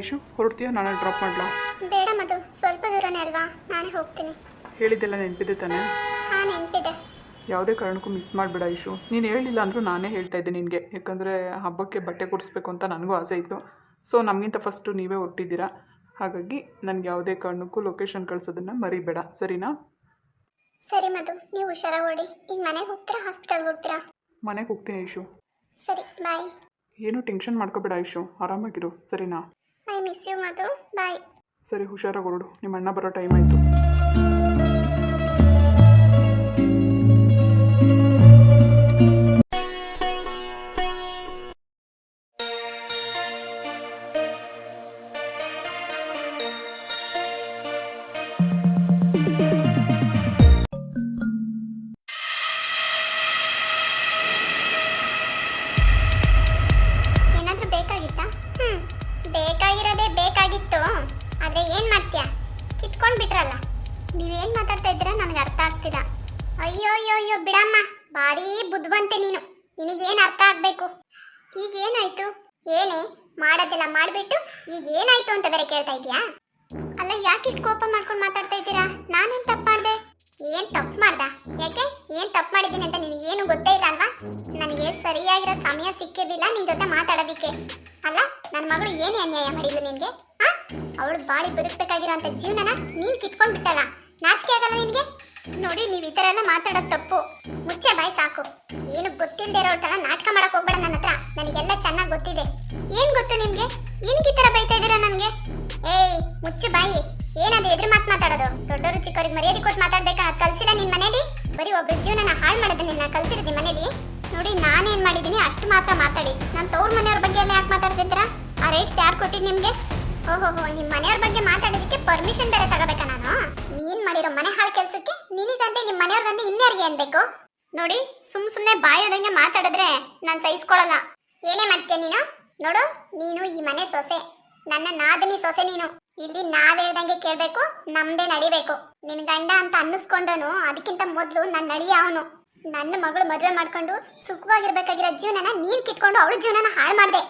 ಐಶು, ಹೊರಡ್ತೀಯಾ? ನಾನು ಡ್ರಾಪ್ ಮಾಡಲಾ? ಬೇಡ ಮಧು, ಸ್ವಲ್ಪ ದೂರನೇ ಅಲ್ವಾ, ನಾನೇ ಹೋಗ್ತೀನಿ. ಹೇಳಿದ್ದೆಲ್ಲ ನೆನಪಿದೆ ತಾನೆ? ಹಾಂ, ನೆನಪಿದೆ. ಯಾವುದೇ ಕಾರಣಕ್ಕೂ ಮಿಸ್ ಮಾಡಿಬಿಡ ಐಶು. ನೀನು ಹೇಳಿಲ್ಲ ಅಂದರೂ ನಾನೇ ಹೇಳ್ತಾ ಇದ್ದೆ ನಿನಗೆ, ಯಾಕಂದರೆ ಹಬ್ಬಕ್ಕೆ ಬಟ್ಟೆ ಕೊಡಿಸ್ಬೇಕು ಅಂತ ನನಗೂ ಆಸೆ ಇತ್ತು. ಸೊ ನಮಗಿಂತ ಫಸ್ಟು ನೀವೇ ಹೊರಟಿದ್ದೀರಾ, ಹಾಗಾಗಿ ನನಗೆ ಯಾವುದೇ ಕಾರಣಕ್ಕೂ ಲೊಕೇಶನ್ ಕಳಿಸೋದನ್ನು ಮರಿಬೇಡ, ಸರಿನಾ? ಸರಿ ಮಧು, ನೀವು ಹುಷಾರಾಗಿ ಓಡಿ. ಈಗ ಮನೆಗೆ ಹೋಗ್ತೀರಾ, ಹಾಸ್ಪಿಟಲ್ಗೆ ಹೋಗ್ತೀರಾ? ಮನೆಗೆ ಹೋಗ್ತೀನಿ ಐಶು. ಸರಿ, ಬಾಯ್. ಏನೂ ಟೆನ್ಷನ್ ಮಾಡ್ಕೋಬೇಡ ಐಶು, ಆರಾಮಾಗಿರು, ಸರಿನಾ? ಐ ಮಿಸ್ ಯು ಮಧು, ಬಾಯ್. ಸರಿ, ಹುಷಾರಾಗಿ ಹೊರಡು, ನಿಮ್ಮ ಅಣ್ಣ ಬರೋ ಟೈಮ್ ಆಯಿತು. ಏನಾದರೂ ಬೇಕಾಗಿತ್ತಾ? ಬೇಕಾಗಿರೋದೇ ಬೇಕಾಗಿತ್ತು. ಆದರೆ ಏನು ಮಾಡ್ತೀಯಾ? ಕಿತ್ಕೊಂಡು ಬಿಟ್ರಲ್ಲ. ನೀವೇನು ಮಾತಾಡ್ತಾ ಇದ್ದೀರಾ ನನಗೆ ಅರ್ಥ ಆಗ್ತಿಲ್ಲ. ಅಯ್ಯೋ ಅಯ್ಯೋ ಅಯ್ಯೋ, ಬಿಡಮ್ಮ, ಭಾರೀ ಬುದ್ಧಿವಂತೆ ನೀನು. ನಿನಗೇನು ಅರ್ಥ ಆಗಬೇಕು? ಈಗೇನಾಯಿತು? ಏನೇ ಮಾಡೋದೆಲ್ಲ ಮಾಡಿಬಿಟ್ಟು ಈಗ ಏನಾಯಿತು ಅಂತ ಬೇರೆ ಕೇಳ್ತಾ ಇದೆಯಾ? ಅಲ್ಲ, ಯಾಕೆ ಇಷ್ಟು ಕೋಪ ಮಾಡ್ಕೊಂಡು ಮಾತಾಡ್ತಾ ಇದ್ದೀರಾ? ನಾನೇನು ತಪ್ಪು ಮಾಡಿದೆ? ಏನು ತಪ್ಪು ಮಾಡ್ದ? ಯಾಕೆ? ಏನು ತಪ್ಪು ಮಾಡಿದ್ದೀನಿ ಅಂತ ನಿನಗೇನು ಗೊತ್ತೇ ಇಲ್ಲ ಅಲ್ವಾ? ನನಗೆ ಸರಿಯಾಗಿರೋ ಸಮಯ ಸಿಕ್ಕಿರಲಿಲ್ಲ ನಿನ್ನ ಜೊತೆ ಮಾತಾಡೋದಕ್ಕೆ. ಅಲ್ಲ, ನನ್ನ ಮಗಳು ಏನೇ ಅನ್ಯಾಯ ಮಾಡಿದ್ಲು ನಿನಗೆ? ಹಾಂ, ಅವಳು ಬಾಳಿ ಬದುಕಬೇಕಾಗಿರೋಂಥ ಜೀವನನ ನೀನು ಕಿತ್ಕೊಂಡು ಬಿಟ್ಟಲ್ಲ. ನಾಚಿಕೆ ಆಗಲ್ಲ ನಿನಗೆ? ನೋಡಿ, ನೀವು ಈ ಥರ ಎಲ್ಲ ಮಾತಾಡೋದು ತಪ್ಪು. ಮುಚ್ಚೆ ಬಾಯಿ ಸಾಕು. ಏನು ಗೊತ್ತಿಲ್ಲದೆ ಇರೋ ಥರ ನಾಟಕ ಮಾಡಕ್ಕೆ ಹೋಗ್ಬೇಡ ನನ್ನ ಹತ್ರ. ನನಗೆಲ್ಲ ಚೆನ್ನಾಗಿ ಗೊತ್ತಿದೆ. ಏನು ಗೊತ್ತು ನಿಮಗೆ? ಏನಕ್ಕೆ ಈ ಥರ ಬೈತಾ ಇದ್ದೀರಾ ನನಗೆ? ಏಯ್, ಮುಚ್ಚು ಬಾಯಿ. ಏನದು ಎದುರು ಮಾತಾಡೋದು? ದೊಡ್ಡವರು ಚಿಕ್ಕವ್ರಿಗೆ ಮರ್ಯಾದೆ ಕೊಟ್ಟು ಮಾತಾಡ್ಬೇಕಾ? ಕಲ್ಸಿಲ್ಲ ನಿನ್ನ ಮನೇಲಿ? ಬರೀ ಒಬ್ಬರ ಜೀವನನ ಹಾಳು ಮಾಡೋದು ನಿನ್ನ ಕಲ್ಸಿರೋದು ಮನೇಲಿ. ನೋಡಿ, ನಾನೇನು ಮಾಡಿದ್ದೀನಿ ಅಷ್ಟು ಮಾತ್ರ ಮಾತಾಡಿ. ನನ್ನ ತವ್ರ ಮನೆಯವ್ರ ಬಗ್ಗೆ ಎಲ್ಲ ಯಾಕೆ ಮಾತಾಡ್ತಿದ್ದೀರಾ? ಆ ರೈಟ್ಸ್ ಯಾರು ಕೊಟ್ಟಿದ್ದು ನಿಮಗೆ? ಓಹೋ, ನಿಮ್ಮ ಮನೆಯವ್ರ ಬಗ್ಗೆ ಮಾತಾಡೋದಕ್ಕೆ ಪರ್ಮಿಷನ್ ಬೇರೆ ತಗೋಬೇಕಾ ನಾನು? ನೀನು ಮಾಡಿರೋ ಮನೆ ಹಾಳು ಕೆಲಸಕ್ಕೆ ನಿನಗಂತೆ ನಿಮ್ಮ ಮನೆಯವ್ರಿಗಂತೆ ಇನ್ಯಾರಿಗೆ ಅನ್ಬೇಕು? ನೋಡಿ, ಸುಮ್ಮನೆ ಬಾಯೋದಂಗೆ ಮಾತಾಡಿದ್ರೆ ನಾನು ಸಹಿಸ್ಕೊಳ್ಳಲ್ಲ. ಏನೇ ಮಾಡ್ತೀಯ ನೀನು? ನೋಡು, ನೀನು ಈ ಮನೆ ಸೊಸೆ, ನನ್ನ ನಾದಿನಿ ಸೊಸೆ ನೀನು. ಇಲ್ಲಿ ನಾವ್ ಹೇಳ್ದಂಗೆ ಕೇಳಬೇಕು, ನಮ್ದೇ ನಡಿಬೇಕು. ನಿನ್ ಗಂಡ ಅಂತ ಅನ್ನಿಸ್ಕೊಂಡನು, ಅದಕ್ಕಿಂತ ಮೊದಲು ನನ್ನ ನಡಿಯ ಅವನು. ನನ್ನ ಮಗಳು ಮದುವೆ ಮಾಡ್ಕೊಂಡು ಸುಖವಾಗಿರ್ಬೇಕಾಗಿರೋ ಜೀವನನ ನೀನ್ ಕಿತ್ಕೊಂಡು ಅವಳ ಜೀವನನ ಹಾಳು ಮಾಡ್ದೆ.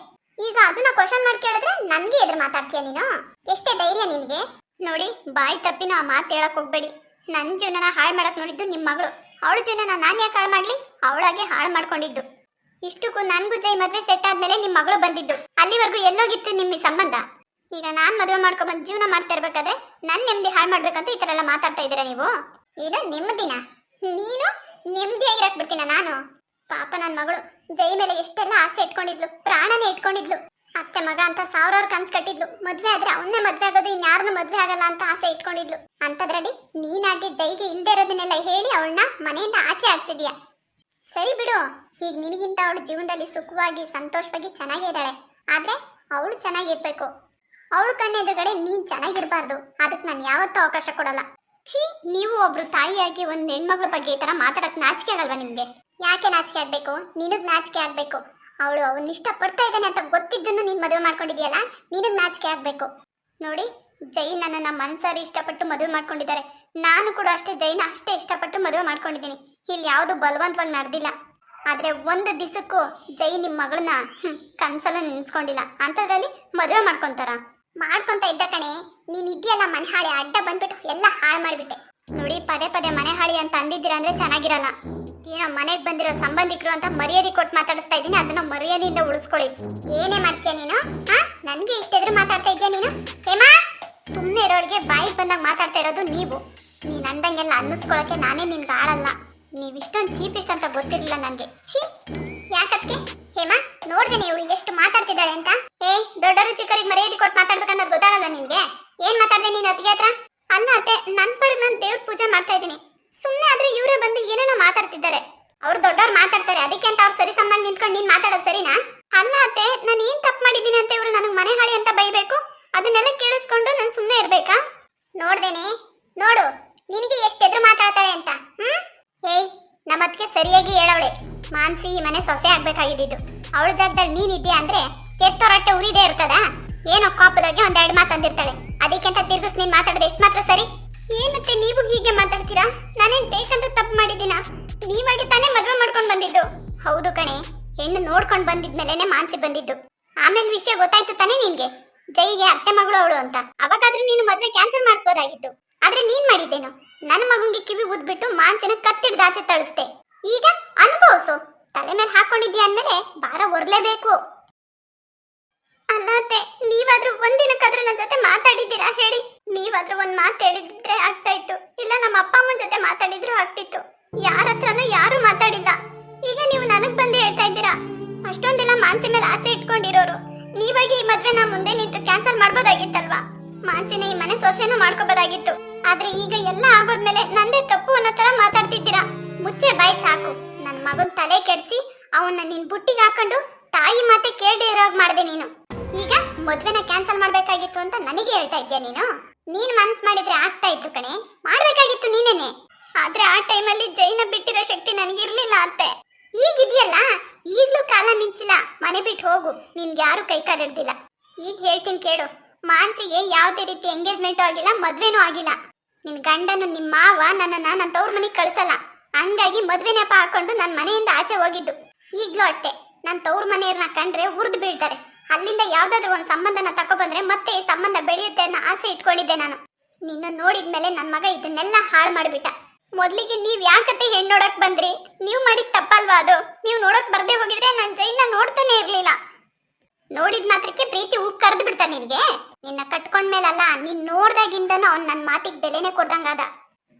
ಈಗ ಅದನ್ನ ಕ್ವಶನ್ ಮಾಡಿ ಕೇಳಿದ್ರೆ ನನ್ಗೆ ಎದುರು ಮಾತಾಡ್ತೀಯ ನೀನು? ಎಷ್ಟೇ ಧೈರ್ಯ ನಿನ್ಗೆ? ನೋಡಿ, ಬಾಯಿ ತಪ್ಪಿನ ಆ ಮಾತು ಹೇಳಕ್ ಹೋಗ್ಬೇಡಿ. ನನ್ನ ಜೀವನನ ಹಾಳು ಮಾಡಕ್ ನೋಡಿದ್ದು ನಿಮ್ಮ ಮಗಳು. ಅವಳ ಜೀವನನ ನಾನು ಯಾಕೆ ಹಾಳು ಮಾಡ್ಲಿ? ಅವಳಾಗೆ ಹಾಳು ಮಾಡ್ಕೊಂಡಿದ್ದು. ಇಷ್ಟಕ್ಕೂ ನನ್ಗೂ ಜೈ ಮದುವೆ ಸೆಟ್ ಆದ್ಮೇಲೆ ನಿಮ್ಮ ಮಗಳು ಬಂದಿದ್ದು. ಅಲ್ಲಿವರೆಗೂ ಎಲ್ಲೋಗಿತ್ತು ನಿಮ್ಮ ಸಂಬಂಧ? ಈಗ ನಾನು ಮದುವೆ ಮಾಡ್ಕೊಂಡ್ಬಂದು ಜೀವನ ಮಾಡ್ತಾ ಇರ್ಬೇಕಾದ್ರೆ ನನ್ನ ನೆಮ್ಮದಿ ಹಾಳು ಮಾಡ್ಬೇಕಂತ ಈ ಥರ ಎಲ್ಲ ಮಾತಾಡ್ತಾ ಇದ್ದೀರಾ ನೀವು? ಏನು ನೆಮ್ಮದಿನ? ನೀನು ನೆಮ್ಮದಿಯಾಗಿರಕ್ ಬಿಡ್ತೀನ ನಾನು? ಪಾಪ ನನ್ನ ಮಗಳು ಜೈ ಮೇಲೆ ಎಷ್ಟೆಲ್ಲ ಆಸೆ ಇಟ್ಕೊಂಡಿದ್ಲು, ಪ್ರಾಣನೇ ಇಟ್ಕೊಂಡಿದ್ಲು. ಅತ್ತೆ ಮಗ ಅಂತ ಸಾವಿರಾರು ಕನ್ಸು ಕಟ್ಟಿದ್ಲು. ಮದುವೆ ಆದ್ರೆ ಅವನ್ನೇ ಮದುವೆ ಆಗೋದು, ಇನ್ಯಾರನ್ನೂ ಮದುವೆ ಆಗಲ್ಲ ಅಂತ ಆಸೆ ಇಟ್ಕೊಂಡಿದ್ಲು. ಅಂಥದ್ರಲ್ಲಿ ನೀನಾಗಿ ಜೈಗೆ ಇಲ್ದೇ ಇರೋದನ್ನೆಲ್ಲ ಹೇಳಿ ಅವಳನ್ನ ಮನೆಯಿಂದ ಆಚೆ ಹಾಕ್ಸಿದ್ಯಾ. ಸರಿ ಬಿಡು, ಈಗ ನಿನಗಿಂತ ಅವಳು ಜೀವನದಲ್ಲಿ ಸುಖವಾಗಿ ಸಂತೋಷವಾಗಿ ಚೆನ್ನಾಗೇ ಇದ್ದಾಳೆ. ಆದ್ರೆ ಅವಳು ಚೆನ್ನಾಗಿರ್ಬೇಕು. ಅವಳು ಕಣ್ಣೆದುರುಗಡೆ ನೀನ್ ಚೆನ್ನಾಗಿರ್ಬಾರ್ದು. ಅದಕ್ಕೆ ನಾನು ಯಾವತ್ತೂ ಅವಕಾಶ ಕೊಡಲ್ಲ. ಛೀ, ನೀವು ಒಬ್ರು ತಾಯಿಯಾಗಿ ಒಂದು ಹೆಣ್ಮಗಳ ಬಗ್ಗೆ ಈ ತರ ಮಾತಾಡಕ್ ನಾಚಿಕೆ ಆಗಲ್ವಾ ನಿಮ್ಗೆ? ಯಾಕೆ ನಾಚಿಕೆ ಆಗ್ಬೇಕು? ನಿನಗ್ ನಾಚಿಕೆ ಆಗ್ಬೇಕು. ಅವಳು ಅವನ್ನ ಇಷ್ಟಪಡ್ತಾ ಇದ್ದಾನೆ ಅಂತ ಗೊತ್ತಿದ್ದನ್ನು ನೀನ್ ಮದುವೆ ಮಾಡ್ಕೊಂಡಿದ್ಯಲ್ಲ, ನಿನಗ್ ನಾಚಿಕೆ ಆಗ್ಬೇಕು. ನೋಡಿ, ಜೈ ನನ್ನನ್ನ ಮನ್ಸಾರಿ ಇಷ್ಟಪಟ್ಟು ಮದುವೆ ಮಾಡ್ಕೊಂಡಿದ್ದಾರೆ. ನಾನು ಕೂಡ ಅಷ್ಟೇ ಜೈನ ಅಷ್ಟೇ ಇಷ್ಟಪಟ್ಟು ಮದುವೆ ಮಾಡ್ಕೊಂಡಿದ್ದೀನಿ. ಇಲ್ಲಿ ಯಾವುದು ಬಲವಂತವಾಗಿ ನಡೆದಿಲ್ಲ. ಆದ್ರೆ ಒಂದು ದಿವಸಕ್ಕೂ ಜೈ ನಿಮ್ಮ ಮಗಳನ್ನ ಕನ್ಸಲ್ಲ ನೆನ್ಸ್ಕೊಂಡಿಲ್ಲ. ಅಂಥದ್ರಲ್ಲಿ ಮದುವೆ ಮಾಡ್ಕೊಂತ ಇದ್ದ ಕಣೆ. ನೀನ್ ಇದೆಯಲ್ಲ ಮನೆ ಹಾಳಿ, ಅಡ್ಡ ಬಂದ್ಬಿಟ್ಟು ಎಲ್ಲ ಹಾಳು ಮಾಡಿಬಿಟ್ಟೆ. ನೋಡಿ, ಪದೇ ಪದೇ ಮನೆ ಹಾಳಿ ಅಂತ ಅಂದಿದ್ದೀರಾ ಅಂದ್ರೆ ಚೆನ್ನಾಗಿರಲ್ಲ. ಏನೋ ಮನೆಗೆ ಬಂದಿರೋ ಸಂಬಂಧಿಕರು ಅಂತ ಮರ್ಯಾದೆ ಕೊಟ್ಟು ಮಾತಾಡಿಸ್ತಾ ಇದ್ದೀನಿ, ಅದನ್ನ ಮರ್ಯಾದೆಯಿಂದ ಉಳಿಸ್ಕೊಳ್ಳಿ. ಏನೇ ಮಾಡ್ತೀಯ ನೀನು? ನನ್ಗೆ ಇಷ್ಟೆದ್ರು ಮಾತಾಡ್ತಾ ಇದೆಯಾ ನೀನು? ಹೇಮಾ, ಸುಮ್ಮನೆ ಇರೋರಿಗೆ ಬಾಯಿಗೆ ಬಂದಾಗ ಮಾತಾಡ್ತಾ ಇರೋದು ನೀವು. ನೀನ್ ಅಂದಂಗೆಲ್ಲ ಅನ್ನಿಸ್ಕೊಳಕ್ಕೆ ನಾನೇ ನಿನ್ಗೆ ಆಳಲ್ಲ. ನೀವು ಇಷ್ಟೊಂದು ಚೀಪಿಸ್ಟ್ ಅಂತ ಗೊತ್ತಿರಲಿಲ್ಲ ನನಗೆ. ಛೀ, ಯಾಕಕ್ಕೆ? ಹೇಮಾ, ನೋಡ್ದೇನೆ ಇವಳು ಎಷ್ಟು ಮಾತಾಡ್ತಿದ್ದಾಳೆ ಅಂತ. ದೊಡ್ಡವರು ಚಿಕ್ಕರಿಗೆ ಮರ್ಯಾದೆ ಕೊಟ್ಟು ಮಾತಾಡ್ಬೇಕನ್ನೋದು ಗೊತ್ತಾಗಲ್ಲ ನಿನ್ಗೆ? ಏನ್ ಮಾತಾಡ್ದೆ ನೀನು ಅತ್ತಿಗೆ ಹತ್ರ? ಅಲ್ಲ ಅತ್ತೆ, ನನ್ನ ಪಡೆದು ನಾನು ದೇವ್ರ ಪೂಜೆ ಮಾಡ್ತಾ ಇದ್ದೀನಿ. ಸುಮ್ಮನೆ ಆದ್ರೆ ಇವರೇ ಬಂದು ಏನೇನೋ ಮಾತಾಡ್ತಿದ್ದಾರೆ. ಅವ್ರು ದೊಡ್ಡವ್ರು ಮಾತಾಡ್ತಾರೆ, ಅದಕ್ಕೆ ಅಂತ ಅವ್ರು ಸರಿ ಸಮಾನ ನಿಂತ್ಕೊಂಡು ನೀನ್ ಮಾತಾಡೋದು ಸರಿನಾ? ಅಲ್ಲ ಅತ್ತೆ, ನಾನು ಏನ್ ತಪ್ಪು ಮಾಡಿದ್ದೀನಿ ಅಂತ ಇವರು ನನಗೆ ಮನೆ ಹಾಳಿ ಅಂತ ಬೈಬೇಕು? ಅದನ್ನೆಲ್ಲ ಕೇಳಿಸ್ಕೊಂಡು ನಾನು ಸುಮ್ಮನೆ ಇರ್ಬೇಕಾ? ನೋಡ್ದೇನೆ, ನೋಡು ನಿನಗೆ ಎಷ್ಟು ಎದುರು ಮಾತಾಡ್ತಾಳೆ ಅಂತ. ನಮ್ಮ ಅದಕ್ಕೆ ಸರಿಯಾಗಿ ಹೇಳವಳೆ. ಮಾನ್ಸಿ ಈ ಮನೆ ಸೊಸೆ ಆಗ್ಬೇಕಾಗಿದ್ದು. ಅವಳ ಜಾಗದಲ್ಲಿ ನೀನಿದ್ಯಾ ಅಂದ್ರೆ ಎತ್ತೋರಟ್ಟೆ ಉರಿದೇ ಇರ್ತದ? ಏನೋ ಕೋಪದಾಗೆ ಒಂದೆರಡು ಮಾತು ಅಂದಿರ್ತಾಳೆ, ಅದಕ್ಕೆ ಅಂತ ತಿರ್ಗಿಸ್ ನೀನ್ ಮಾತಾಡೋದು ಎಷ್ಟು ಮಾತ್ರ ಸರಿ? ಏನತ್ತೆ ನೀವು ಹೀಗೆ ಮಾತಾಡ್ತೀರಾ? ನಾನೇನ್ ಬೇಕಂತ ತಪ್ಪು ಮಾಡಿದ್ದೀನ? ನೀವಾಗಿ ತಾನೇ ಮದುವೆ ಮಾಡ್ಕೊಂಡು ಬಂದಿದ್ದು. ಹೌದು ಕಣೆ, ಹೆಣ್ಣು ನೋಡ್ಕೊಂಡು ಬಂದಿದ್ಮೇಲೆನೆ ಮಾನ್ಸಿ ಬಂದಿದ್ದು. ಆಮೇಲೆ ವಿಷಯ ಗೊತ್ತಾಯ್ತು ತಾನೇ ನಿನ್ಗೆ? ಜೈಗೆ ಅತ್ತೆ ಮಗಳು ಅವಳು ಅಂತ. ಅವಾಗಾದ್ರೂ ನೀನು ಮದ್ವೆ ಕ್ಯಾನ್ಸಲ್ ಮಾಡಿಸ್ಬೋದಾಗಿತ್ತು. ಆದ್ರೆ ನೀನ್ ಮಾಡಿದ್ದೇನು, ನನ್ನ ಮಗುಂಗೆ ಕಿವಿ ಉದ್ಬಿಟ್ಟು ಮಾನ್ಸಿನ ಕತ್ತಿಡ್ದು ಆಚೆ ತಳಿಸ್ದೆ. ಈಗ ಅನುಭವಿಸು. ತಲೆ ಮೇಲೆ ಹಾಕೊಂಡಿದ್ಯಾ ಅಂದ್ಮೇಲೆ ಭಾರ ಹೊರ್ಲೇಬೇಕು. ಅಲ್ಲ ಅತ್ತೆ, ನೀವಾದ್ರೂ ಒಂದಿನಕ್ಕಾದ್ರೂ ನನ್ನ ಜೊತೆ ಮಾತಾಡಿದ್ದೀರಾ ಹೇಳಿ? ನೀವಾದ್ರೂ ಒಂದ್ ಮಾತು ಹೇಳಿದ್ರೆ ಆಗ್ತಾ ಇತ್ತು, ಇಲ್ಲ ನಮ್ಮ ಅಪ್ಪ ಅಮ್ಮನ ಜೊತೆ ಮಾತಾಡಿದ್ರು ಆಗ್ತಿತ್ತು. ಯಾರ ಹತ್ರನೂ ಯಾರು ಮಾತಾಡಿಲ್ಲ. ಈಗ ನೀವು ನನಗ್ ಬಂದು ಹೇಳ್ತಾ ಇದ್ದೀರಾ. ಅಷ್ಟೊಂದೆಲ್ಲ ಮಾನ್ಸಿ ಮೇಲೆ ಆಸೆ ಇಟ್ಕೊಂಡಿರೋರು ನೀವಾಗಿ ಈ ಮದ್ವೆನ ಮುಂದೆ ನಿಂತು ಕ್ಯಾನ್ಸಲ್ ಮಾಡ್ಬೋದಾಗಿತ್ತಲ್ವಾ? ಮಾನ್ಸಿನ ಈ ಮನೆ ಸೊಸೆನೂ ಮಾಡ್ಕೋಬೋದಾಗಿತ್ತು. ಆದ್ರೆ ಈಗ ಎಲ್ಲ ಆಗೋದ್ಮೇಲೆ ನಂದೇ ತಪ್ಪು ಅನ್ನೋ ತರ ಮಾತಾಡ್ತಿದ್ದೀರಾ. ಮುಚ್ಚೆ ಬಾಯಿ ಸಾಕು. ನನ್ನ ಮಗನ್ ತಲೆ ಕೆಡಿಸಿ ಅವನ್ನ ನಿನ್ ಬುಟ್ಟಿಗೆ ಹಾಕೊಂಡು ತಾಯಿ ಮಾತೆ ಕೇಳದೆ ಇರೋಗ್ ಮಾಡ್ದೆ ನೀನು. ಈಗ ಮದ್ವೆನ ಕ್ಯಾನ್ಸಲ್ ಮಾಡ್ಬೇಕಾಗಿತ್ತು ಅಂತ ನನಗೆ ಹೇಳ್ತಾ ಇದ್ಯಾ ನೀನು? ನೀನ್ ಮನ್ಸ್ ಮಾಡಿದ್ರೆ ಆಗ್ತಾ ಇತ್ತು ಕಣೆ, ಮಾಡ್ಬೇಕಾಗಿತ್ತು ನೀನೇನೆ. ಆದ್ರೆ ಆ ಟೈಮಲ್ಲಿ ಜೈನ ಬಿಟ್ಟಿರೋ ಶಕ್ತಿ ನನಗಿರ್ಲಿಲ್ಲ ಅತ್ತೆ. ಈಗಿದ್ಯಲ್ಲ, ಈಗ್ಲೂ ಕಾಲ ಮಿಂಚಿಲ್ಲ. ಮನೆ ಬಿಟ್ಟು ಹೋಗು, ನಿನ್ಗೆ ಯಾರು ಕೈ ಕಾಲು ಹಿಡ್ದಿಲ್ಲ. ಈಗ ಹೇಳ್ತೀನಿ ಕೇಳು, ಮಾನ್ಸಿಗೆ ಯಾವುದೇ ರೀತಿ ಎಂಗೇಜ್ಮೆಂಟು ಆಗಿಲ್ಲ, ಮದ್ವೆನೂ ಆಗಿಲ್ಲ. ನಿನ್ ಗಂಡನು ನಿಮ್ಮ ಮಾವ ನನ್ನ ತವ್ರ ಮನೆಗೆ ಕಳ್ಸಲ್ಲ. ಹಂಗಾಗಿ ಮದ್ವೆ ನೆಪ ಹಾಕೊಂಡು ನನ್ನ ಮನೆಯಿಂದ ಆಚೆ ಹೋಗಿದ್ದು. ಈಗ್ಲೂ ಅಷ್ಟೇ, ನನ್ನ ತವ್ರ ಮನೆಯವ್ರನ್ನ ಕಂಡ್ರೆ ಉರ್ದು ಬೀಳ್ತಾರೆ. ಅಲ್ಲಿಂದ ಯಾವ್ದಾದ್ರು ಒಂದು ಸಂಬಂಧನ ತಕೊಬಂದ್ರೆ ಮತ್ತೆ ಈ ಸಂಬಂಧ ಬೆಳೆಯುತ್ತೆ ಅನ್ನೋ ಆಸೆ ಇಟ್ಕೊಂಡಿದ್ದೆ ನಾನು. ನಿನ್ನ ನೋಡಿದ್ಮೇಲೆ ನನ್ನ ಮಗ ಇದನ್ನೆಲ್ಲ ಹಾಳು ಮಾಡಿಬಿಟ್ಟ. ಮೊದ್ಲಿಗೆ ನೀವ್ ಯಾಕತ್ತೆ ಹೆಣ್ಣು ನೋಡಕ್ ಬಂದ್ರಿ? ನೀವು ಮಾಡಿದ ತಪ್ಪಲ್ವಾ ಅದು? ನೀವು ನೋಡಕ್ ಬರ್ದೇ ಹೋಗಿದ್ರೆ ನಾನು ಜೈನ ನೋಡ್ತಾನೆ ಇರ್ಲಿಲ್ಲ. ನೋಡಿದ ಮಾತ್ರಕ್ಕೆ ಪ್ರೀತಿ ಉಕ್ ಕರೆದು ಬಿಡ್ತಾ ನಿನ್ಗೆ? ನಿನ್ನ ಕಟ್ಕೊಂಡ್ಮೇಲಲ್ಲ, ನೀನ್ ನೋಡ್ದಾಗಿಂದನೂ ಅವ್ನು ನನ್ನ ಮಾತಿಗೆ ಬೆಲೆನೆ ಕೊಡ್ದಂಗಾದ.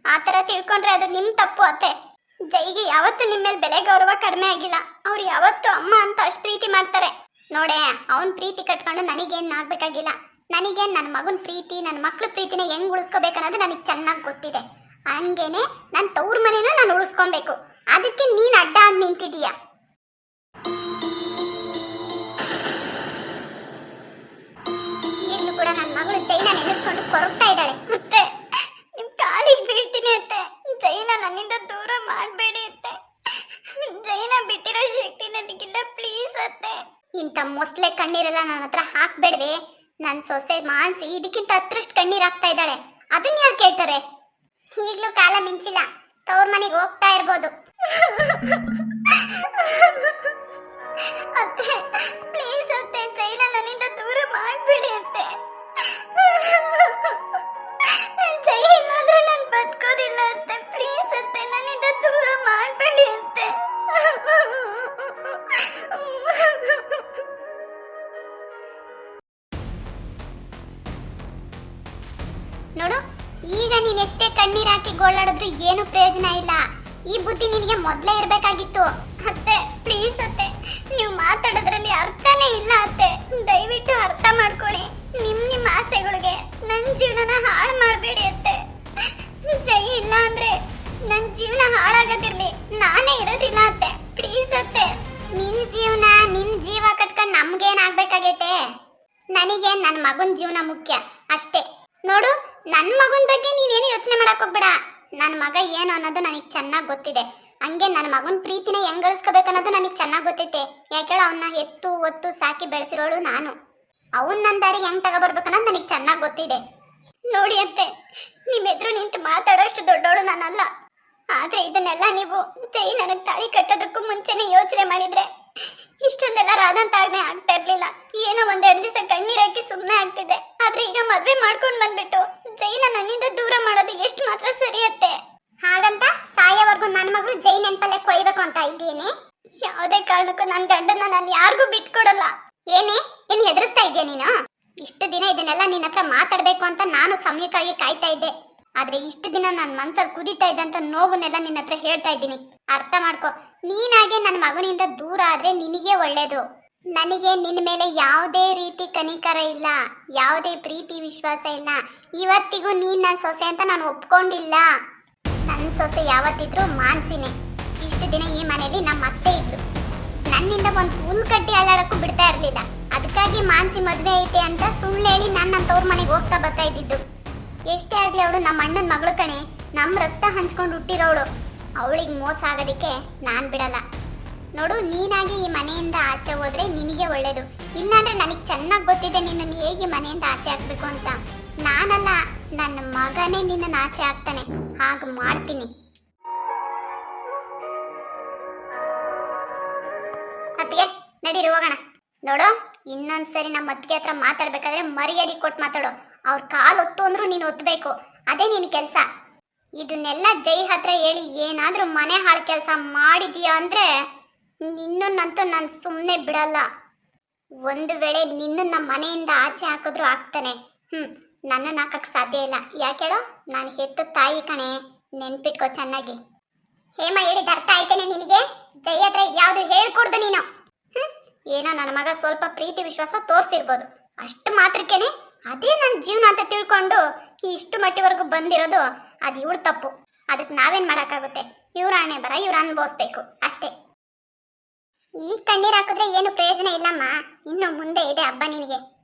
ಆ ತರ ತಿಳ್ಕೊಂಡ್ರೆ ಅದು ನಿಮ್ ತಪ್ಪು ಅತ್ತೆ. ಜೈಗೆ ಯಾವತ್ತೂ ನಿಮ್ಮ ಮೇಲೆ ಬೆಲೆ ಗೌರವ ಕಡಿಮೆ ಆಗಿಲ್ಲ. ಅವ್ರು ಯಾವತ್ತೂ ಅಮ್ಮ ಅಂತ ಅಷ್ಟು ಪ್ರೀತಿ ಮಾಡ್ತಾರೆ ನೋಡೆ. ಅವನ್ ಪ್ರೀತಿ ಕಟ್ಕೊಂಡು ನನಗೇನ್ ಆಗ್ಬೇಕಾಗಿಲ್ಲ. ನನಗೇನ್ ನನ್ನ ಮಗನ ಪ್ರೀತಿ, ನನ್ನ ಮಕ್ಳ ಪ್ರೀತಿನ ಹೆಂಗ್ ಉಳಿಸ್ಕೋಬೇಕನ್ನೋದು ನನಗೆ ಚೆನ್ನಾಗಿ ಗೊತ್ತಿದೆ. ಹಂಗೇನೆ ನನ್ನ ತವ್ರ ಮನೇನ ನಾನು ಉಳಿಸ್ಕೊಬೇಕು. ಅದಕ್ಕೆ ನೀನ್ ಅಡ್ಡ ಆಗಿ ನಿಂತಿದೀಯ. ಈಗಲೂ ಕೂಡ ನನ್ನ ಮಗಳು ಜೈನ ನೆನೆಸ್ಕೊಂಡು ಕೊರಗ್ತಾ ಇದ್ದಾಳೆ. ಮತ್ತೆ ನಿಮ್ ಕಾಲಿಗೆ ಬೀಳ್ತೀನಿ ಅತ್ತೆ. ಜೈನ ನನ್ನಿಂದ ದೂರ ಮಾಡಬೇಡಿ ಅತ್ತೆ. ಜೈನ ಬಿಟ್ಟಿರೋ ಶಕ್ತಿ ನನಗಿಲ್ಲ, ಪ್ಲೀಸ್ ಅತ್ತೆ. ಇಂಥ ಮೊಸಳೆ ಕಣ್ಣೀರೆಲ್ಲ ನನ್ನ ಹತ್ರ ಹಾಕ್ಬೇಡ್ವೆ. ನನ್ನ ಸೊಸೆ ಮಾನ್ಸಿ ಇದಕ್ಕಿಂತ ಹತ್ರಷ್ಟು ಕಣ್ಣೀರ್ ಹಾಕ್ತಾ ಇದ್ದಾಳೆ. ಅದನ್ನ ಯಾರು ಕೇಳ್ತಾರೆ? ಈಗ್ಲೂ ಕಾಲ ಮಿಂಚಿಲ್ಲ, ತವ್ರ ಮನೆಗೆ ಹೋಗ್ತಾ ಇರ್ಬೋದು. ಅತ್ತೆ ಪ್ಲೀಸ್ ಅತ್ತೆ, ಜೈನ ನನ್ನಿಂದ ದೂರ ಮಾಡಬೇಡಿ ಅತ್ತೆ. ಜೈ ಇಲ್ಲಾಂದ್ರೆ ನಾನು ಬದುಕೋದಿಲ್ಲ ಅತ್ತೆ. ಪ್ಲೀಸ್ ಅತ್ತೆ, ನನ್ನಿಂದ ದೂರ ಮಾಡಬೇಡಿ ಅತ್ತೆ. ನೋಡು, ಈಗ ನೀನ್ ಎಷ್ಟೇ ಕಣ್ಣೀರ್ ಹಾಕಿ ಗೋಳಾಡಿದ್ರು ಏನು ಪ್ರಯೋಜನ ಇಲ್ಲ. ಈ ಬುದ್ಧಿ ನಿನಗೆ ಮೊದಲೇ ಇರಬೇಕಾಗಿತ್ತು. ಅತ್ತೆ ಪ್ಲೀಸ್ ಅತ್ತೆ, ನೀವು ಮಾತಾಡೋದ್ರಲ್ಲಿ ಅರ್ಥನೇ ಇಲ್ಲ ಅತ್ತೆ. ದಯವಿಟ್ಟು ಅರ್ಥ ಮಾಡ್ಕೊಳ್ಳಿ. ನಿಮ್ಮ ಆಸೆಗಳಿಗೆ ನನ್ನ ಜೀವನನ ಹಾಳು ಮಾಡಬೇಡಿ ಅತ್ತೆ. ಜೈ ಇಲ್ಲ ಅಂದ್ರೆ ನನ್ನ ಜೀವನ ಹಾಳಾಗೋದಿರ್ಲಿ, ನಾನೇ ಇರೋದಿಲ್ಲ ಅತ್ತೆ. ಪ್ಲೀಸ್ ಅತ್ತೆ, ನಿನ್ ಜೀವನ ನಿನ್ ಜೀವ ಕಟ್ಕೊಂಡು ನಮ್ಗೇನಾಗ್ಬೇಕಾಗೈತೆ? ನನಗೆ ನನ್ನ ಮಗನ ಜೀವನ ಮುಖ್ಯ ಅಷ್ಟೇ. ನೋಡು, ನನ್ನ ಮಗನ ಬಗ್ಗೆ ನೀನೇನು ಯೋಚನೆ ಮಾಡಕ್ ಹೋಗ್ಬೇಡ. ನನ್ನ ಮಗ ಏನು ಅನ್ನೋದು ನನಗೆ ಚೆನ್ನಾಗಿ ಗೊತ್ತಿದೆ. ಹಂಗೆ ನನ್ನ ಮಗನ ಪ್ರೀತಿನ ಹೆಂಗ್ ಗಳಿಸ್ಕೋಬೇಕನ್ನೋದು ನನಗೆ ಚೆನ್ನಾಗಿ ಗೊತ್ತೈತೆ. ಯಾಕೇಳ ಅವನ್ನ ಎತ್ತು ಒತ್ತು ಸಾಕಿ ಬೆಳೆಸಿರೋಳು ನಾನು. ಅವನ್ ನನ್ನ ದಾರಿಗೆ ಹೆಂಗ್ ತಗೋಬರ್ಬೇಕನ್ನೋದು ನನಗೆ ಚೆನ್ನಾಗಿ ಗೊತ್ತಿದೆ. ನೋಡಿ ಅತ್ತೆ, ನಿಮ್ಮ ಎದುರು ನಿಂತು ಮಾತಾಡೋಷ್ಟು ದೊಡ್ಡೋಳು ನಾನಲ್ಲ. ಆದ್ರೆ ಇದನ್ನೆಲ್ಲ ನೀವು ಜೈ ನನಗೆ ತಾಳಿ ಕಟ್ಟೋದಕ್ಕೂ ಮುಂಚೆನೆ ಯೋಚನೆ ಮಾಡಿದ್ರೆ ಇಷ್ಟೊಂದೆಲ್ಲ ರಾದಂತಾಗ್ನೆ ಆಗ್ತಾ ಇರ್ಲಿಲ್ಲ. ಏನೋ ಒಂದೆರಡು ದಿವಸ ಕಣ್ಣೀರಾಕಿ ಸುಮ್ಮನೆ ಆಗ್ತಿದೆ. ಆದ್ರೆ ಈಗ ಮದ್ವೆ ಮಾಡ್ಕೊಂಡ್ ಬಂದ್ಬಿಟ್ಟು ಜೈನ ನನ್ನಿಂದ ದೂರ ಮಾಡೋದು ಎಷ್ಟು ಮಾತ್ರ ಸರಿಯತ್ತೆ? ಹಾಗಂತ ಸಾಯೋವರೆಗೂ ನನ್ನ ಮಗಳು ಜೈ ನೆನಪಲ್ಲೇ ಕೊಯ್ಬೇಕು ಅಂತ ಇದ್ದೀನಿ. ಯಾವುದೇ ಕಾರಣಕ್ಕೂ ನನ್ನ ಗಂಡನ ನಾನು ಯಾರಿಗೂ ಬಿಟ್ಕೊಡಲ್ಲ. ಏನೇ ಏನು ಹೆದರ್ಸ್ತಾ ಇದೆಯಾ ನೀನು? ಇಷ್ಟು ದಿನ ಇದನ್ನೆಲ್ಲ ನಿನ್ನ ಹತ್ರ ಮಾತಾಡ್ಬೇಕು ಅಂತ ನಾನು ಸಮಯಕ್ಕಾಗಿ ಕಾಯ್ತಾ ಇದ್ದೆ. ಆದ್ರೆ ಇಷ್ಟು ದಿನ ನನ್ನ ಮನ್ಸಲ್ಲಿ ಕುದೀತಾ ಇದ್ದಂತ ನೋವನ್ನೆಲ್ಲ ನಿನ್ನ ಹತ್ರ ಹೇಳ್ತಾ ಇದ್ದೀನಿ. ಅರ್ಥ ಮಾಡ್ಕೊ. ನೀನಾಗೆ ನನ್ನ ಮಗನಿಂದ ದೂರ ಆದ್ರೆ ನಿನಗೆ ಒಳ್ಳೇದು. ನನಗೆ ನಿನ್ನ ಮೇಲೆ ಯಾವುದೇ ರೀತಿ ಕನಿಕರ ಇಲ್ಲ, ಯಾವುದೇ ಪ್ರೀತಿ ವಿಶ್ವಾಸ ಇಲ್ಲ. ಇವತ್ತಿಗೂ ನೀನ್ ನನ್ನ ಸೊಸೆ ಅಂತ ನಾನು ಒಪ್ಕೊಂಡಿಲ್ಲ. ನನ್ನ ಸೊಸೆ ಯಾವತ್ತಿದ್ರು ಮಾನ್ಸಿನೇ. ಇಷ್ಟು ದಿನ ಈ ಮನೆಯಲ್ಲಿ ನಮ್ಮ ಅತ್ತೆ ಇದ್ಲು. ನನ್ನಿಂದ ಒಂದು ಹುಲ್ ಕಟ್ಟಿ ಅಲ್ಲಾಡಕ್ಕೂ ಬಿಡ್ತಾ ಇರ್ಲಿಲ್ಲ. ಅದಕ್ಕಾಗಿ ಮಾನ್ಸಿ ಮದ್ವೆ ಐತೆ ಅಂತ ಸುಳ್ಳು ಹೇಳಿ ನನ್ನ ತವ್ರ ಮನೆಗೆ ಹೋಗ್ತಾ ಬರ್ತಾ ಇದ್ದಿದ್ದು. ಎಷ್ಟೇ ಆಗ್ಲಿ ಅವಳು ನಮ್ಮ ಅಣ್ಣನ ಮಗಳು ಕಣೆ, ನಮ್ಮ ರಕ್ತ ಹಂಚ್ಕೊಂಡು ಹುಟ್ಟಿರೋಳು. ಅವಳಿಗೆ ಮೋಸ ಆಗೋದಕ್ಕೆ ನಾನು ಬಿಡಲ್ಲ. ನೋಡು, ನೀನಾಗಿ ಈ ಮನೆಯಿಂದ ಆಚೆ ಹೋದ್ರೆ ನಿನಗೆ ಒಳ್ಳೇದು. ಇಲ್ಲಾಂದ್ರೆ ನನಗೆ ಚೆನ್ನಾಗಿ ಗೊತ್ತಿದೆ ನಿನ್ನನ್ನು ಹೇಗೆ ಮನೆಯಿಂದ ಆಚೆ ಹಾಕ್ಬೇಕು ಅಂತ. ನಾನಲ್ಲ, ನನ್ನ ಮಗನೇ ನಿನ್ನನ್ನು ಆಚೆ ಹಾಕ್ತಾನೆ. ಹಾಗೆ ಮಾಡ್ತೀನಿ. ಅತ್ತಿಗೆ ನಡೀರಿ ಹೋಗೋಣ. ನೋಡು, ಇನ್ನೊಂದ್ಸರಿ ನಮ್ಮ ಅತ್ತಿಗೆ ಹತ್ರ ಮಾತಾಡ್ಬೇಕಾದ್ರೆ ಮರ್ಯಾದೆ ಕೊಟ್ಟು ಮಾತಾಡು. ಅವ್ರ ಕಾಲು ಒತ್ತು ಅಂದ್ರೂ ನೀನು ಒತ್ತಬೇಕು, ಅದೇ ನಿನ್ನ ಕೆಲಸ. ಇದನ್ನೆಲ್ಲ ಜೈ ಹತ್ರ ಹೇಳಿ ಏನಾದ್ರೂ ಮನೆ ಹಾಳು ಕೆಲಸ ಮಾಡಿದೀಯಾ ಅಂದ್ರೆ ನಿನ್ನನ್ನಂತೂ ನಾನು ಸುಮ್ಮನೆ ಬಿಡಲ್ಲ. ಒಂದು ವೇಳೆ ನಿನ್ನನ್ನ ಮನೆಯಿಂದ ಆಚೆ ಹಾಕಿದ್ರು ಆಗ್ತಾನೆ. ನನ್ನನ್ನು ಹಾಕಕ್ಕೆ ಸಾಧ್ಯ ಇಲ್ಲ. ಯಾಕೇಳೋ, ನಾನು ಹೆತ್ತ ತಾಯಿ ಕಣೆ, ನೆನ್ಪಿಟ್ಕೋ ಚೆನ್ನಾಗಿ. ಹೇಮ ಹೇಳಿದ ಅರ್ಥ ಆಯ್ತೇನೆ ನಿನಗೆ? ಜೈ ಹತ್ರ ಯಾವುದು ಹೇಳ್ಕೊಡ್ದು ನೀನು. ಏನೋ ನನ್ನ ಮಗ ಸ್ವಲ್ಪ ಪ್ರೀತಿ ವಿಶ್ವಾಸ ತೋರಿಸಿರ್ಬೋದು, ಅಷ್ಟು ಮಾತ್ರಕ್ಕೇನೆ ಅದೇ ನನ್ನ ಜೀವನ ಅಂತ ತಿಳ್ಕೊಂಡು ಇಷ್ಟು ಮಟ್ಟಿವರೆಗೂ ಬಂದಿರೋದು ಅದು ಇವ್ರ ತಪ್ಪು. ಅದಕ್ಕೆ ನಾವೇನು ಮಾಡೋಕ್ಕಾಗುತ್ತೆ? ಇವ್ರ ಹಣೆ ಬರ ಇವ್ರು ಅನುಭವಿಸ್ಬೇಕು ಅಷ್ಟೇ. ಈಗ ಕಣ್ಣೀರು ಹಾಕಿದ್ರೆ ಏನು ಪ್ರಯೋಜನ ಇಲ್ಲಮ್ಮ. ಇನ್ನು ಮುಂದೆ ಇದೆ ಹಬ್ಬ ನಿನಗೆ.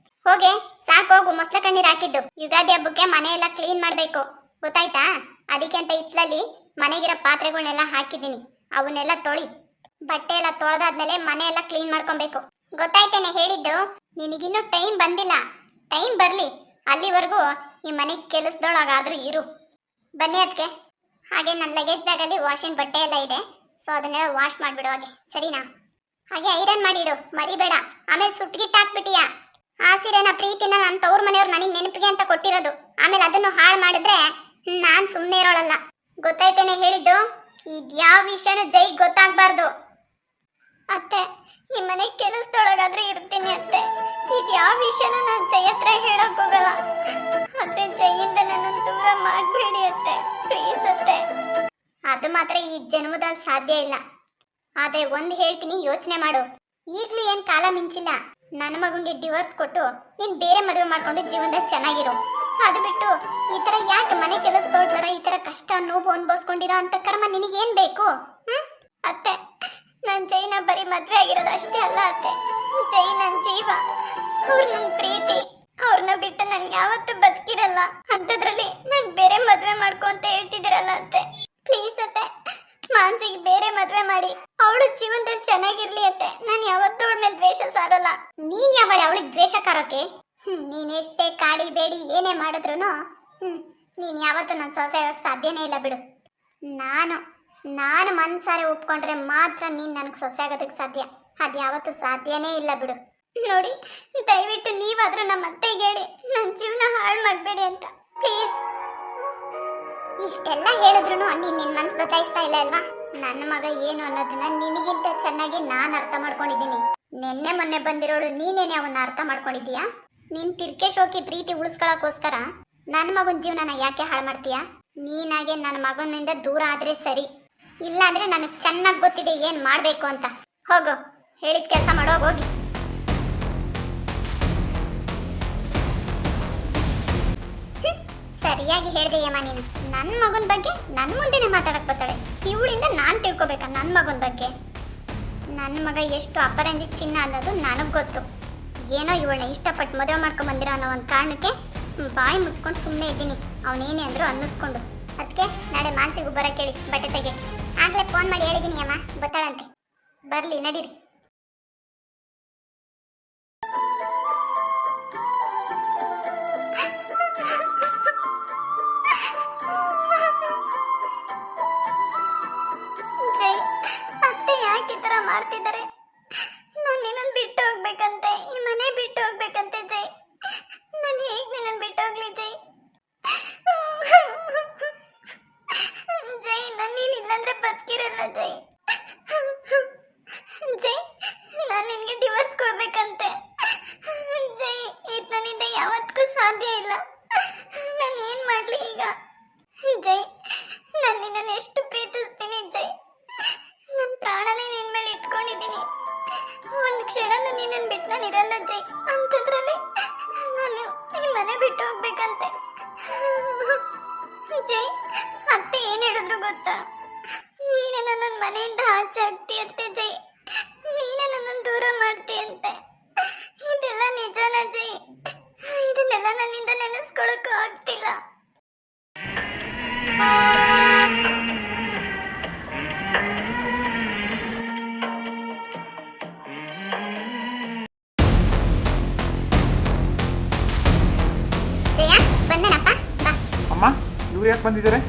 ಹೋಗೆ ಸಾಕೋಗು, ಮೊಸಳೆ ಕಣ್ಣೀರು ಹಾಕಿದ್ದು. ಯುಗಾದಿ ಹಬ್ಬಕ್ಕೆ ಮನೆಯೆಲ್ಲ ಕ್ಲೀನ್ ಮಾಡಬೇಕು, ಗೊತ್ತಾಯ್ತಾ? ಅದಕ್ಕೆ ಅಂತ ಹಿತ್ಲಲ್ಲಿ ಮನೆಗಿರೋ ಪಾತ್ರೆಗಳನ್ನೆಲ್ಲ ಹಾಕಿದ್ದೀನಿ, ಅವನ್ನೆಲ್ಲ ತೊಳಿ. ಬಟ್ಟೆ ಎಲ್ಲ ತೊಳೆದಾದ್ಮೇಲೆ ಮನೆ ಎಲ್ಲ ಕ್ಲೀನ್ ಮಾಡ್ಕೊಬೇಕು, ಗೊತ್ತಾಯ್ತೇನೆ ಹೇಳಿದ್ದು? ನಿನಗಿನ್ನೂ ಟೈಮ್ ಬಂದಿಲ್ಲ. ಟೈಮ್ ಬರಲಿ, ಅಲ್ಲಿವರೆಗೂ ಈ ಮನೆ ಕೆಲಸದೊಳಗಾದ್ರೂ ಇರು. ಬನ್ನಿ ಅದಕ್ಕೆ. ಹಾಗೆ ನನ್ನ ಲಗೇಜ್ ಬ್ಯಾಗಲ್ಲಿ ವಾಷಿಂಗ್ ಬಟ್ಟೆ ಎಲ್ಲ ಇದೆ, ಸೊ ಅದನ್ನೆಲ್ಲ ವಾಶ್ ಮಾಡಿಬಿಡು ಹಾಗೆ, ಸರಿನಾ? ಹಾಗೆ ಐರನ್ ಮಾಡಿಡು, ಮರಿಬೇಡ. ಆಮೇಲೆ ಸುಟ್ಗಿಟ್ಟು ಹಾಕ್ಬಿಟ್ಟಿಯಾ? ಆ ಸೀರೆನ ಪ್ರೀತಿನ ನನ್ನ ತವ್ರ ಮನೆಯವ್ರು ನನಗೆ ನೆನಪಿಗೆ ಅಂತ ಕೊಟ್ಟಿರೋದು. ಆಮೇಲೆ ಅದನ್ನು ಹಾಳು ಮಾಡಿದ್ರೆ ನಾನು ಸುಮ್ಮನೆ ಇರೋಳಲ್ಲ, ಗೊತ್ತಾಯ್ತೇನೆ ಹೇಳಿದ್ದು? ಇದ್ಯಾವ ವಿಷಯನೂ ಜೈ ಗೊತ್ತಾಗಬಾರ್ದು. ಅತ್ತೆ, ಈ ಮನೆ ಕೆಲಸದೊಳಗಾದ್ರೆ ಇರ್ತೀನಿ ಅತ್ತೆ. ಇದ್ಯಾವ ವಿಷಯನೂ ನಾನು ಜೈ ಹತ್ರ ಹೇಳಕ್ ಹೋಗಲ್ಲ ಅತ್ತೆ. ಜೈಯಿಂದ ನನ್ನನ್ನು ದೂರ ಮಾಡಬೇಡಿ ಅತ್ತೆ, ಪ್ಲೀಸ್ ಅತ್ತೆ. ಅದು ಮಾತ್ರ ಈ ಜನ್ಮದಲ್ಲಿ ಸಾಧ್ಯ ಇಲ್ಲ. ಆದರೆ ಒಂದು ಹೇಳ್ತೀನಿ, ಯೋಚನೆ ಮಾಡು. ಈಗಲೂ ಏನು ಕಾಲ ಮಿಂಚಿಲ್ಲ. ನನ್ನ ಮಗನಿಗೆ ಡಿವೋರ್ಸ್ ಕೊಟ್ಟು ನೀನು ಬೇರೆ ಮದುವೆ ಮಾಡ್ಕೊಂಡು ಜೀವನದಲ್ಲಿ ಚೆನ್ನಾಗಿರು. ಅದು ಬಿಟ್ಟು ಈ ಥರ ಯಾಕೆ ಮನೆ ಕೆಲಸದೊಳಗರ ಈ ಥರ ಕಷ್ಟ ನೋವು ಅನುಭವಿಸ್ಕೊಂಡಿರೋ ಅಂತ ಕರ್ಮ ನಿನಗೇನು ಬೇಕು? ಅತ್ತೆ, ನನ್ನ ಜೈನ ಬರೀ ಮದುವೆ ಆಗಿರೋದು ಅಷ್ಟೇ ಅಲ್ಲ ಅತ್ತೆ. ಜೈ ನನ್ನ ಜೀವ, ಅವ್ರು ನನ್ನ ಪ್ರೀತಿ. ಅವ್ರನ್ನ ಬಿಟ್ಟು ನಾನು ಯಾವತ್ತೂ ಬದುಕಿರಲ್ಲ. ಅಂಥದ್ರಲ್ಲಿ ನಾನು ಬೇರೆ ಮದುವೆ ಮಾಡ್ಕೊ ಅಂತ ಹೇಳ್ತಿದ್ದೀರಲ್ಲ ಅತ್ತೆ. ಪ್ಲೀಸ್ ಅತ್ತೆ, ಮಾನ್ಸಿಗೆ ಬೇರೆ ಮದುವೆ ಮಾಡಿ ಅವಳು ಜೀವನದಲ್ಲಿ ಚೆನ್ನಾಗಿರ್ಲಿ ಅತ್ತೆ. ನಾನು ಯಾವತ್ತೂ ಅವಳ ಮೇಲೆ ದ್ವೇಷ ಸಾರಲ್ಲ. ನೀನ್ ಯಾವಳ ಅವಳಿಗೆ ದ್ವೇಷ ಕಾರೋಕೆ? ನೀನ್ ಎಷ್ಟೇ ಕಾಡಿ ಬೇಡಿ ಏನೇ ಮಾಡಿದ್ರು ನೀನ್ ಯಾವತ್ತೂ ನನ್ನ ಸೊಸೆ ಆಗಕ್ಕೆ ಸಾಧ್ಯನೇ ಇಲ್ಲ ಬಿಡು. ನಾನು ಮನ್ಸಾರೆ ಒಪ್ಕೊಂಡ್ರೆ ಮಾತ್ರ ನೀನ್ ನನಗೆ ಸೊಸೆ ಆಗೋದಕ್ಕೆ ಸಾಧ್ಯ. ಅದು ಯಾವತ್ತೂ ಸಾಧ್ಯನೇ ಇಲ್ಲ ಬಿಡು. ನೋಡಿ, ದಯವಿಟ್ಟು ನೀವಾದ್ರೂ ನಮ್ಮ ಅತ್ತೆಗೆ ಹೇಳಿ ನನ್ನ ಜೀವನ ಹಾಳು ಮಾಡಬೇಡಿ ಅಂತ, ಪ್ಲೀಸ್. ಇಷ್ಟೆಲ್ಲ ಹೇಳಿದ್ರು ನೀನ್ ನಿನ್ ಮನ್ಸು ಬದಲಾಯಿಸ್ತಾ ಇಲ್ಲ ಅಲ್ವಾ? ನನ್ನ ಮಗ ಏನು ಅನ್ನೋದನ್ನ ನಿನಗಿಂತ ಚೆನ್ನಾಗಿ ನಾನು ಅರ್ಥ ಮಾಡ್ಕೊಂಡಿದ್ದೀನಿ. ನಿನ್ನೆ ಮೊನ್ನೆ ಬಂದಿರೋಳು ನೀನೇನೆ ಅವನ್ನ ಅರ್ಥ ಮಾಡ್ಕೊಂಡಿದ್ದೀಯಾ? ನಿನ್ ತಿರ್ಕೆ ಶೋಕಿ ಪ್ರೀತಿ ಉಳಿಸ್ಕೊಳಕ್ಕೋಸ್ಕರ ನನ್ನ ಮಗನ ಜೀವನನ ಯಾಕೆ ಹಾಳು ಮಾಡ್ತೀಯಾ? ನೀನಾಗೆ ನನ್ನ ಮಗನಿಂದ ದೂರ ಆದ್ರೆ ಸರಿ, ಇಲ್ಲಾಂದ್ರೆ ನನಗೆ ಚೆನ್ನಾಗಿ ಗೊತ್ತಿದೆ ಏನ್ ಮಾಡ್ಬೇಕು ಅಂತ. ಹೋಗು, ಹೇಳಿದ ಕೆಲಸ ಮಾಡೋಗಿ ಹೋಗಿ. ಸರಿಯಾಗಿ ಹೇಳ್ದೆಯಮ್ಮ ನೀನು. ನನ್ನ ಮಗನ ಬಗ್ಗೆ ನನ್ನ ಮುಂದೆನೆ ಮಾತಾಡಕ್ ಬರ್ತಾಳೆ. ಇವಳಿಂದ ನಾನು ತಿಳ್ಕೊಬೇಕಾ ನನ್ನ ಮಗನ ಬಗ್ಗೆ? ನನ್ನ ಮಗ ಎಷ್ಟು ಅಪರಂಜಿ ಚಿನ್ನ ಅನ್ನೋದು ನನಗೆ ಗೊತ್ತು. ಏನೋ ಇವಳನ್ನ ಇಷ್ಟಪಟ್ಟು ಮದುವೆ ಮಾಡ್ಕೊಂಡ್ ಬಂದಿರೋ ಅನ್ನೋ ಒಂದು ಕಾರಣಕ್ಕೆ ಬಾಯಿ ಮುಚ್ಕೊಂಡು ಸುಮ್ಮನೆ ಇದ್ದೀನಿ. ಅವನೇನೇ ಅಂದ್ರು ಅನ್ನಿಸ್ಕೊಂಡು. ಅದಕ್ಕೆ ನಾಳೆ ಮಾನಸಿಗೆ ಬರ ಕೇಳಿ ಬಟ್ಟೆ ತೆಗೆ. ಆಗ್ಲೇ ಫೋನ್ ಮಾಡಿ ಹೇಳಿದ್ದೀನಿ ಅಮ್ಮ, ಬರ್ತಾಳಂತೆ. ಬರಲಿ, ನಡೀರಿ. ಜೈ, ಅತ್ತೆ ಯಾಕೆ ಈ ಥರ ಮಾಡ್ತಿದ್ದಾರೆ? ನಾನು ನಿನ್ನನ್ನು ಬಿಟ್ಟು ಹೋಗ್ಬೇಕಂತೆ, ಈ ಮನೆ ಬಿಟ್ಟು ಹೋಗ್ಬೇಕಂತೆ. ಜೈ, ನಾನು ಹೇಗೆ ನಿನ್ನನ್ನು ಬಿಟ್ಟು ಹೋಗ್ಲಿ ಜೈ? ಜೈ, ನಾನು ನೀನಿಲ್ಲಂದ್ರೆ ಬದುಕಿರಲ್ಲ ಜೈ. ಜೈ, ನಾನು ನಿನಗೆ ಡಿವೋರ್ಸ್ ಕೊಡ್ಬೇಕಂತೆ. ಜೈ, ಇದು ನನ್ನಿಂದ ಯಾವತ್ತೂ ಸಾಧ್ಯ ಇಲ್ಲ. ನಾನು ಏನು ಮಾಡಲಿ ಈಗ? ಜೈ, ನಾನು ನಿನ್ನನ್ನು ಎಷ್ಟು ಪ್ರೀತಿಸ್ತೀನಿ ಜೈ. ನನ್ನ ಪ್ರಾಣನೇ ನಿನ್ನ ಮೇಲೆ ಇಟ್ಕೊಂಡಿದ್ದೀನಿ. ಒಂದು ಕ್ಷಣನೂ ನಿನ್ನನ್ನು ಬಿಟ್ಟು ನಾನು ಇರಲ್ಲ ಜೈ. ಅಂಥದ್ರಲ್ಲಿ ನಾನು ಈ ಮನೆ ಬಿಟ್ಟು ಹೋಗ್ಬೇಕಂತೆ. ಜೈ, ಅತ್ತೆ ಏನು ಹೇಳಿದ್ರು ಗೊತ್ತಾ? ನೀನೇ ನನ್ನ ಮನೆಯಿಂದ ಆಚೆ ಆಗ್ತೀಯಂತೆ ಜೈ. ನೀನೇ ನನ್ನನ್ನು ದೂರ ಮಾಡ್ತೀಯಂತೆ. ಇದೆಲ್ಲ ನಿಜಾನ ಜೈ? ಇದನ್ನೆಲ್ಲ ನನ್ನಿಂದ ನೆನೆಸ್ಕೊಳ್ಳೋಕ್ಕೂ ಆಗ್ತಿಲ್ಲ. ಜಯ, ಬಂದನಪ್ಪ, ಬಾ. ಅಮ್ಮ, ಇವ್ರು ಯಾಕೆ ಬಂದಿದ್ದಾರೆ?